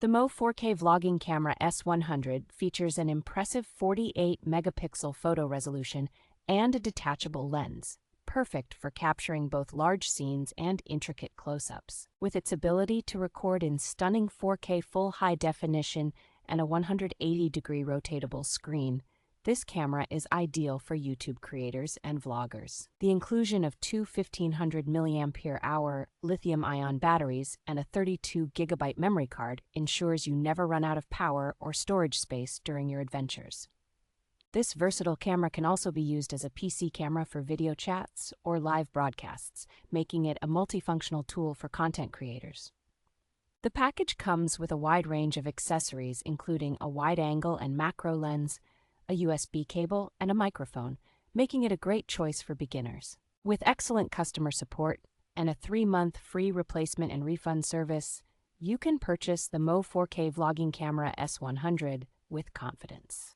The Mo 4K Vlogging Camera S100 features an impressive 48 megapixel photo resolution and a detachable lens, perfect for capturing both large scenes and intricate close-ups. With its ability to record in stunning 4K full high definition and a 180-degree rotatable screen, this camera is ideal for YouTube creators and vloggers. The inclusion of two 1500 milliampere-hour lithium-ion batteries and a 32 gigabyte memory card ensures you never run out of power or storage space during your adventures. This versatile camera can also be used as a PC camera for video chats or live broadcasts, making it a multifunctional tool for content creators. The package comes with a wide range of accessories, including a wide-angle and macro lens, a USB cable, and a microphone, making it a great choice for beginners. With excellent customer support and a 3-month free replacement and refund service, you can purchase the Mo 4K Vlogging Camera S100 with confidence.